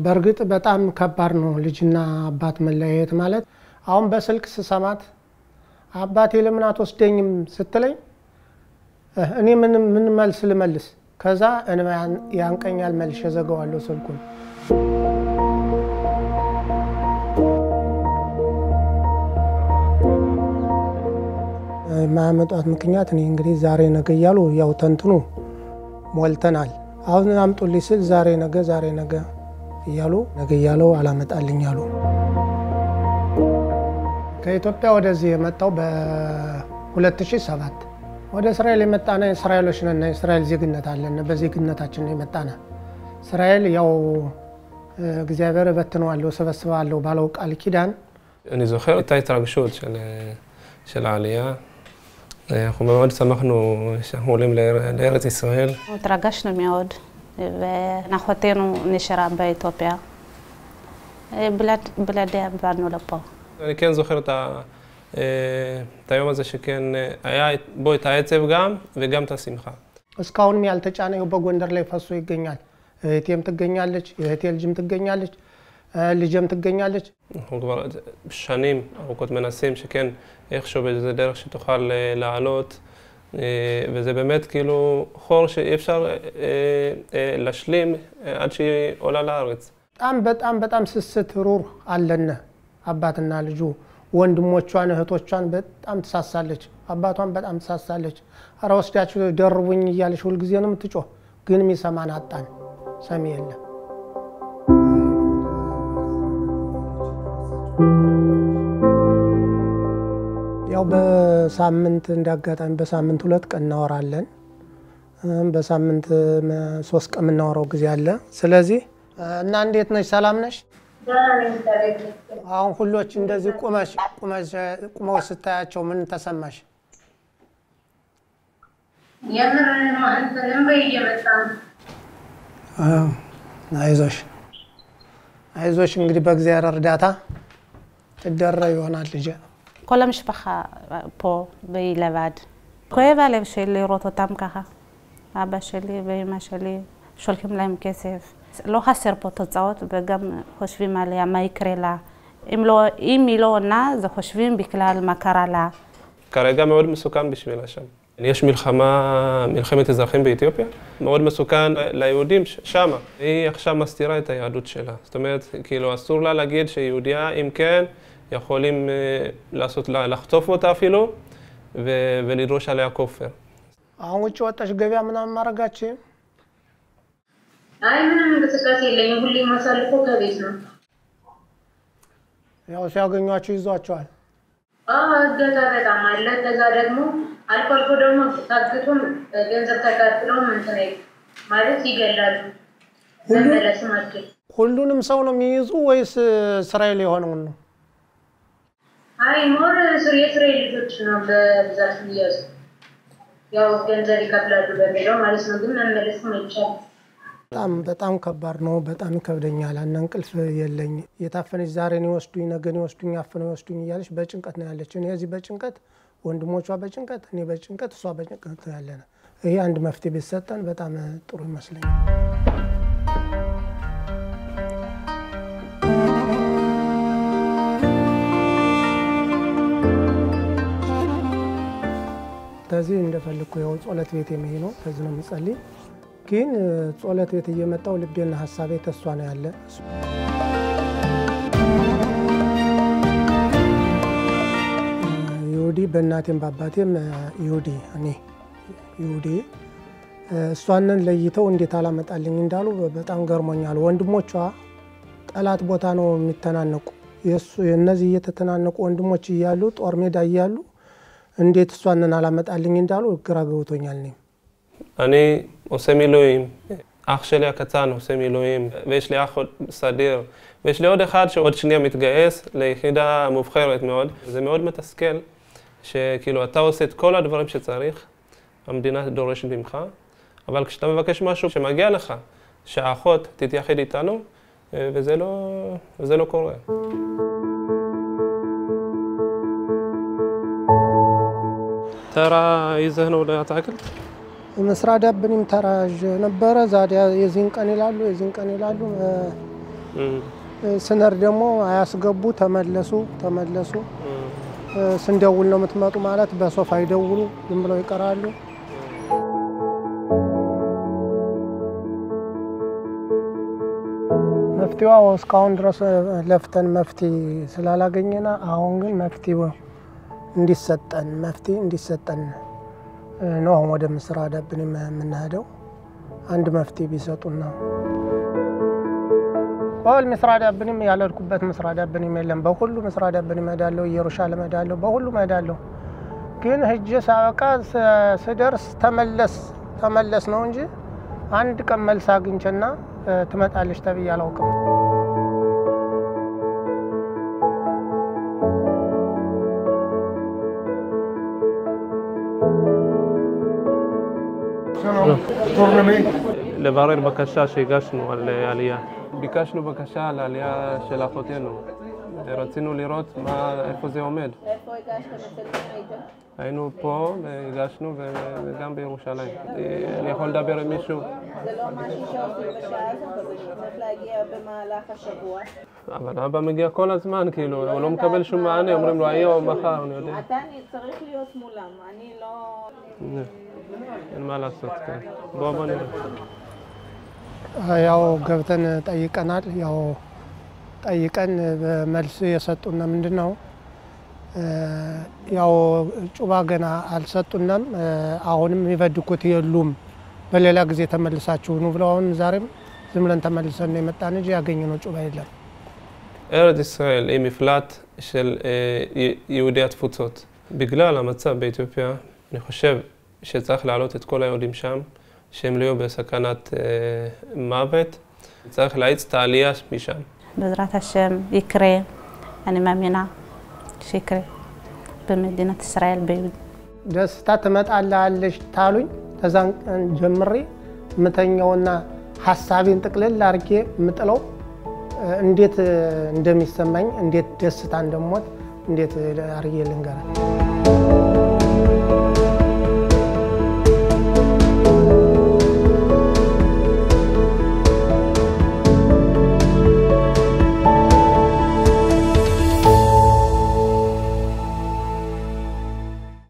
በርግጥ በጣም ከባድ ነው ልጅና አባት መለያየት ማለት አሁን በስልክ ስሰማት አባቴ ለምን አትወስደኝም ስትለኝ እኔ ምን መልስ ልመልስ ከዛ እኔ ያንቀኛል መልሼ ዘጋዋለሁ ስልኩን ማመጣት ምክንያት እኔ እንግዲህ ዛሬ ነገ ያሉ ያው ተንትኑ ሞልተናል አሁን አምጡልኝ ስል ዛሬ ነገ ይያሉ ነገ ያለው አላመጣልኝ ያሉ ከኢትዮጵያ ወደዚህ የመጣው በ2007 ወደ እስራኤል የመጣና እስራኤሎች ነን እስራኤል ዜግነት አለን በዜግነታችን የመጣና እስራኤል ያው እግዚአብሔር በትነዋል ሰበስባለሁ ባለው ቃል ኪዳን אני זוכר את ההתרגשות של העלייה. אנחנו מאוד שמחנו שאנחנו עולים לארץ ישראל. התרגשנו מאוד ואחותנו נשארה באתיופיה. בלעדיה באנו לפה. אני כן זוכר את היום הזה שכן היה בו את העצב גם וגם את השמחה. እስካሁን ያልተጫነው በጎንደር ላይ ፈሶ ይገኛል እህቴም ትገኛለች እህቴ ልጅም ትገኛለች ልጅም ትገኛለች אנחנו כבר שנים ארוכות מנסים שכן איכשהו באיזה דרך שתוכל לעלות וזה באמת כאילו חור שאי אפשר להשלים עד שהיא עולה לארץ. በጣም ስስት ሩር አለና አባትና ልጁ ወንድሞቿን እህቶቿን በጣም ተሳሳለች አባቷን በጣም ተሳሳለች አረ ወስዳችሁ ደርቡኝ እያለች ሁሉ ጊዜ ነው የምትጮህ ግን የሚሰማን አጣን ሰሚ የለም ያው በሳምንት እንዳጋጣሚ በሳምንት 2 ቀን እናወራለን በሳምንት 3 ቀን እናወራው ጊዜ አለ ስለዚህ እና እንዴት ነሽ ሰላም ነሽ አሁን ሁሎች እንደዚህ ቁመው ስታያቸው ምን ተሰማሽ የምርን ማንተንም በየመጣን አይዞሽ እንግዲህ በእግዚአብሔር እርዳታ ትደረ ይሆናል ልጅ כל המשפחה פה והיא לבד. כואב הלב שלי לראות אותם ככה. אבא שלי ואמא שלי שולחים להם כסף. לא חסר פה תוצאות וגם חושבים עליה מה יקרה לה. אם היא לא עונה, זה חושבים בכלל מה קרה לה. כרגע מאוד מסוכן בשבילה שם. יש מלחמת אזרחים באתיופיה, מאוד מסוכן ליהודים שמה. היא עכשיו מסתירה את היהדות שלה. זאת אומרת, כאילו אסור לה להגיד שהיא יהודיה, אם כן, יכולים לחטוף אותה אפילו ולדרוש עליה כופר. አሁን ውጭ ወጣሽ ገበያ ምናምን ማረጋች አይ ምንም እንቅስቃሴ የለኝም ሁሌ ማሳልፈው ከቤት ነው ያው ሲያገኟችሁ ይዟቸዋል እገዛ በጣም አለ ከዛ ደግሞ አልፎ አልፎ ደግሞ ታግቶም ገንዘብ ተቀብለው እንትን ማለት ይገላሉ መመለስ ማለት ሁሉንም ሰው ነው የሚይዙ ወይስ እስራኤል የሆነው ነው አይ ሞር የእስራኤል ልጆች ነው በብዛት የሚያዙ ያው ገንዘብ ይከፍላሉ በሚለው ማለት ነው ግን መመለስ አይቻልም በጣም ከባድ ነው በጣም ይከብደኛል እንቅልፍ የለኝ የታፈነች ዛሬን ይወስዱኝ ነገን ይወስዱኝ አፈነው ይወስዱኝ እያለች በጭንቀት ነው ያለች እኔ እዚህ በጭንቀት ወንድሞቿ በጭንቀት እኔ በጭንቀት እሷ በጭንቀት ያለና ይሄ አንድ መፍትሄ ቢሰጠን በጣም ጥሩ ይመስለኛል ተዚህ እንደፈልኩ ያው ጾለት ቤት የሚሄድ ነው ተዚህ ነው ምጸልይ ግን ጾለት ቤት እየመጣው ልቤና ሐሳቤ ተሷ ነው ያለ ይሁዲ በእናቴም ባባቴም ይሁዲ እኔ ይሁዲ እሷንን ለይተው እንዴት አላመጣልኝ እንዳሉ በጣም ገርሞኛል ወንድሞቿ ጠላት ቦታ ነው የሚተናነቁ የነዚህ እየተተናነቁ ወንድሞች ይያሉ ጦር ሜዳ ይያሉ እንዴት እሷንን አላመጣልኝ እንዳሉ ግራ ገብቶኛል ነኝ אני עושה מילואים אח שלי הקטן עושה מילואים ויש לי אח סדיר ויש לי עוד אחד שעוד שנייה מתגייס ליחידה מובחרת מאוד זה מאוד מתסכל שכאילו אתה עושה את כל הדברים שצריך המדינה דורשת ממך אבל כשאתה מבקש משהו שמגיע לך שהאחות תתייחד איתנו וזה לא קורה ترى يزهنوا ولا تعقل መስራ ዳብንም ተራጅ ነበረ ዛዲያ የዚን ቀን ይላሉ ስነር ደግሞ አያስገቡ ተመለሱ ስንደውል ነው የምትመጡ ማለት በሶፋ ይደውሉ ዝም ብለው ይቀራሉ። መፍትሄው እስካሁን ድረስ ለፍተን መፍትሄ ስላላገኘና አሁን ግን መፍትሄው እንዲሰጠን ነው ወደ ምስራ ዳብን የምንሄደው። አንድ መፍትሄ ቢሰጡና ወል ምስራ ዳብንም ያለርኩበት ምስራ ዳብንም የለም። በሁሉ ምስራ ዳብንም እሄዳለሁ፣ ኢየሩሳሌም እሄዳለሁ፣ በሁሉ እሄዳለሁ። ግን ሄጄ ሳበቃ ስደርስ ተመለስ ነው እንጂ አንድ ቀን መልስ አግኝቼና ትመጣለች ተብዬ አላውቅም። לברר בקשה שהגשנו על עלייה. ביקשנו בקשה על העלייה של אחותנו. רצינו לראות איפה זה עומד. איפה הגשתם? אצל מי הייתם? היינו פה והגשנו וגם בירושלים. אני יכול לדבר עם מישהו? זה לא משהו שעושים בשעה הזאת, אז אני צריך להגיע במהלך השבוע. אבל אבא מגיע כל הזמן, כאילו, הוא לא מקבל שום מענה, אומרים לו היום, מחר, אני יודע. אתה צריך להיות מולם, אני לא... אין מה לעשות, כן. בוא נראה. ያው ገብተን ጠይቀናል። ያው ጠይቀን መልስ የሰጡና ምንድነው ያው ጩባ ገና አልሰጡንም። አሁንም ይበድኩት የሉም በሌላ ጊዜ ተመልሳችሁ ነው ብለው አሁን ዛሬም ዝም ብለን ተመልሰን ነው የመጣን እንጂ ያገኘነው ጩባ የለም። ארץ ישראל היא מפלט של יהודי התפוצות. בגלל המצב באתיופיה, אני חושב שצריך להעלות את כל היהודים שם, שהם לא יהיו בסכנת מוות. צריך להאיץ את העלייה משם. בעזרת השם יקרה, אני מאמינה שיקרה במדינת ישראל ביהוד. ደስታ ትመጣለች ታሉኝ ተዛን ጀምሬ መተኛውና ሐሳቤን ጥቅልል አርጌ ምጥለው እንዴት እንደሚሰማኝ እንዴት ደስታ እንደሞት እንዴት አርጌ ልንገራ